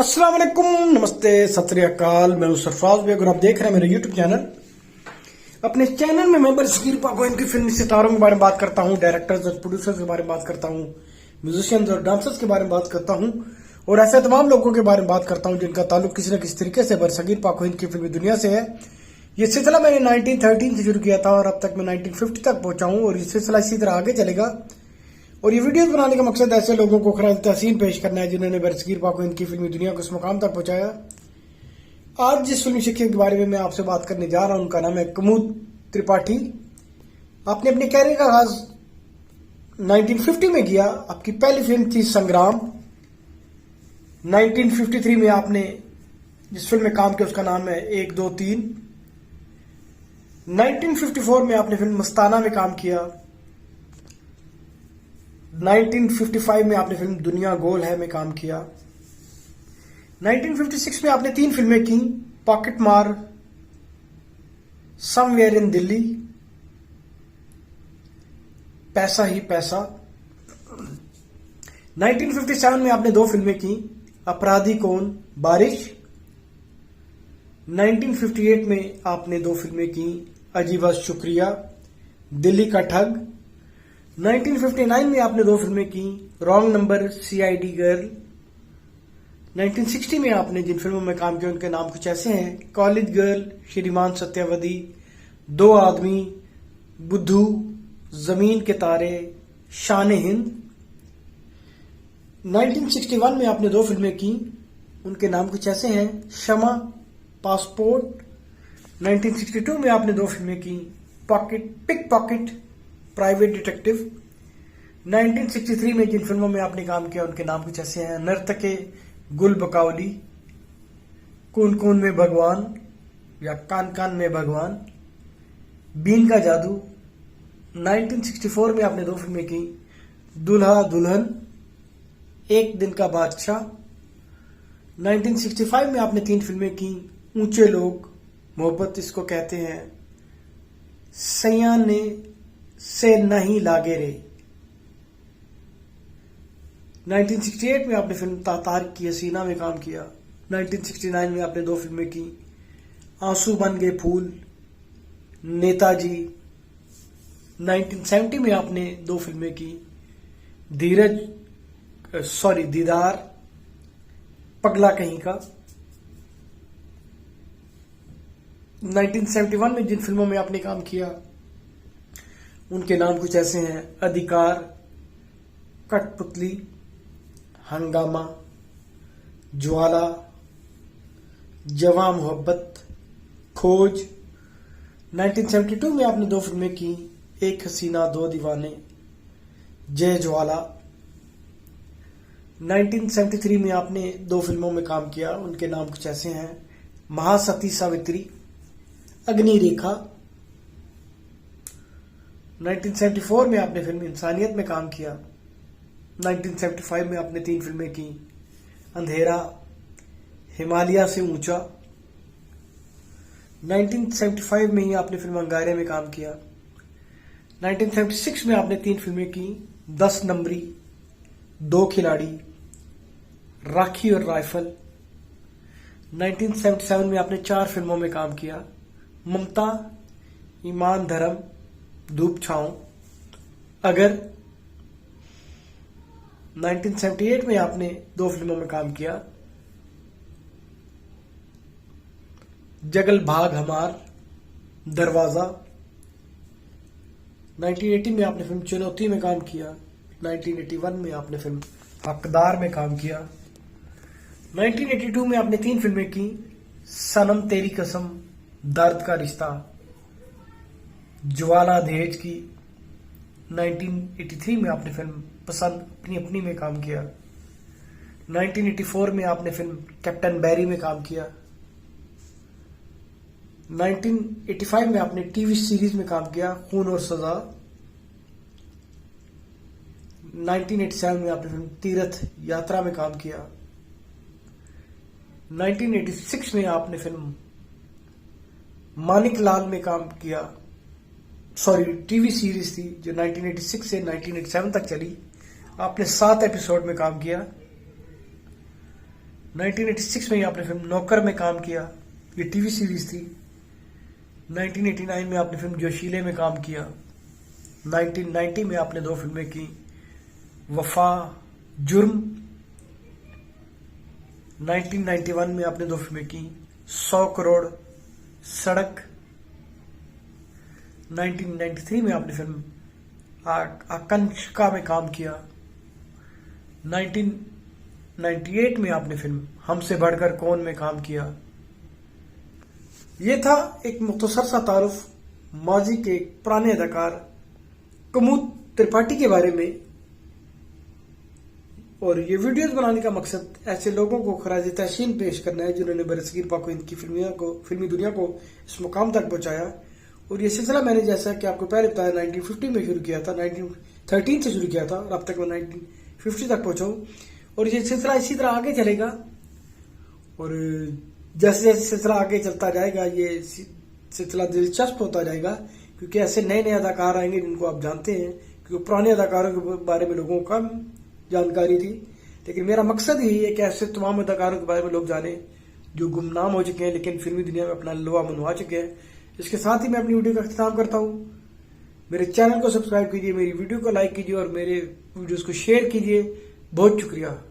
अस्सलाम वालेकुम, नमस्ते, सत श्री अकाल। मैं हूं सरफराज बेग और आप देख रहे हैं मेरा यूट्यूब चैनल। अपने चैनल में मैं बरसगीर पाकोइन की फिल्मी सितारों के बारे में बात करता हूं, डायरेक्टर्स और प्रोड्यूसर्स के बारे में बात करता हूं, म्यूजिशियंस और डांसर्स के बारे में बात करता हूं और ऐसे तमाम लोगों के बारे में बात करता हूं जिनका ताल्लुक किसी न किसी तरीके से बरसगीर पाकोइन की फिल्मी दुनिया से है। ये सिलसिला मैंने 1913 से शुरू किया था और अब तक मैं 1950 तक पहुंचा हूं और ये सिलसिला इसी तरह आगे चलेगा। और ये वीडियोस बनाने का मकसद ऐसे लोगों को खराज तहसीन पेश करना है जिन्होंने बरसगीर पाकोइन की फिल्मी दुनिया को इस मुकाम तक पहुंचाया। आज जिस फिल्मी शख्सियत के बारे में मैं आपसे बात करने जा रहा हूं उनका नाम है कुमुद त्रिपाठी। आपने अपने कैरियर का आगाज 1950 में किया। आपकी पहली फिल्म थी संग्राम। 1953 में आपने जिस फिल्म में काम किया उसका नाम है 1 2 3। 1954 में आपने फिल्म मस्ताना में काम किया। 1955 में आपने फिल्म दुनिया गोल है में काम किया। 1956 में आपने 3 फिल्में की, पॉकेट मार, समवेयर इन दिल्ली, पैसा ही पैसा। 1957 में आपने 2 फिल्में की, अपराधी कौन, बारिश। 1958 में आपने 2 फिल्में की, अजीबा शुक्रिया, दिल्ली का ठग। 1959 में आपने 2 फिल्में की, रॉन्ग नंबर, सीआईडी गर्ल। 1960 में आपने जिन फिल्मों में काम किया उनके नाम कुछ ऐसे हैं, कॉलेज गर्ल, श्रीमान सत्यवती, 2 आदमी, बुद्धू, जमीन के तारे, शान हिंद। 1961 में आपने 2 फिल्में की, उनके नाम कुछ ऐसे हैं, क्षमा, पासपोर्ट। 1962 में आपने 2 फिल्में की, पिक पॉकेट, प्राइवेट डिटेक्टिव। 1963 में जिन फिल्मों में आपने काम किया उनके नाम कुछ ऐसे हैं, नर्तके, गुल बकावली, कौन कौन में भगवान या कान कान में भगवान, बीन का जादू। 1964 में आपने 2 फिल्में की, दूल्हा दुल्हन, एक दिन का बादशाह। 1965 में आपने 3 फिल्में की, ऊंचे लोग, मोहब्बत इसको कहते हैं, सैया ने से नहीं लागे रे। 1968 में आपने फिल्म तातार की हसीना में काम किया। 1969 में आपने 2 फिल्में की, आंसू बन गए फूल, नेताजी। 1970 में आपने 2 फिल्में की, दीदार, पगला कहीं का। 1971 में जिन फिल्मों में आपने काम किया उनके नाम कुछ ऐसे हैं, अधिकार, कठपुतली, हंगामा, ज्वाला, जवां मोहब्बत, खोज। 1972 में आपने 2 फिल्में की, एक हसीना दो दीवाने, जय ज्वाला। 1973 में आपने 2 फिल्मों में काम किया, उनके नाम कुछ ऐसे हैं, महासती सावित्री, अग्नि रेखा। 1974 में आपने फिल्म इंसानियत में काम किया। 1975 में आपने 3 फिल्में की, अंधेरा, हिमालय से ऊंचा। 1975 में ही आपने फिल्म अंगारे में काम किया। 1976 में आपने 3 फिल्में की, 10 नंबरी, 2 खिलाड़ी, राखी और राइफल। 1977 में आपने 4 फिल्मों में काम किया, ममता, ईमान धर्म, धूप छांव, अगर। 1978 में आपने 2 फिल्मों में काम किया, जगल भाग हमार, दरवाजा। 1980 में आपने फिल्म चुनौती में काम किया। 1981 में आपने फिल्म हकदार में काम किया। 1982 में आपने 3 फिल्में की, सनम तेरी कसम, दर्द का रिश्ता, ज्वाला दहेज की। 1983 में आपने फिल्म पसंद अपनी अपनी में काम किया। 1984 में आपने फिल्म कैप्टन बैरी में काम किया। 1985 में आपने टीवी सीरीज में काम किया, खून और सजा। 1987 में आपने फिल्म तीर्थ यात्रा में काम किया। 1986 में आपने फिल्म मानिक लाल में काम किया। टीवी सीरीज थी जो 1986 से 1987 तक चली। आपने 7 एपिसोड में काम किया। 1986 में ही आपने फिल्म नौकर में काम किया, ये टीवी सीरीज थी। 1989 में आपने फिल्म जोशीले में काम किया। 1990 में आपने 2 फिल्में की, वफा, जुर्म। 1991 में आपने 2 फिल्में की, 100 करोड़, सड़क। 1993 में आपने फिल्म आकांक्षा में काम किया। 1998 में आपने फिल्म हमसे बढ़कर कौन में काम किया। ये था एक मुख्तसर सा तारुफ माजी के पुराने अदाकार कुमुद त्रिपाठी के बारे में। और ये वीडियोस बनाने का मकसद ऐसे लोगों को खराज तहसीन पेश करना है जिन्होंने बरसगीर पाक को, इनकी फिल्मी दुनिया को इस मुकाम तक पहुंचाया। और ये सिलसिला मैंने जैसा कि आपको पहले बताया 1950 में शुरू किया था, 1913 से शुरू किया था और अब तक मैं 1950 तक पहुंचा हूं। और ये सिलसिला इसी तरह आगे चलेगा और जैसे जैसे सिलसिला आगे चलता जाएगा ये सिलसिला दिलचस्प होता जाएगा, क्योंकि ऐसे नए नए अदाकार आएंगे जिनको आप जानते हैं, क्योंकि पुराने अदाकारों के बारे में लोगों को कम जानकारी थी। लेकिन मेरा मकसद ही है कि ऐसे तमाम अदाकारों के बारे में लोग जाने जो गुमनाम हो चुके हैं लेकिन फिल्मी दुनिया में अपना लुआ मनवा चुके हैं। इसके साथ ही मैं अपनी वीडियो का इख्तिताम करता हूं। मेरे चैनल को सब्सक्राइब कीजिए, मेरी वीडियो को लाइक कीजिए और मेरे वीडियोस को शेयर कीजिए। बहुत शुक्रिया।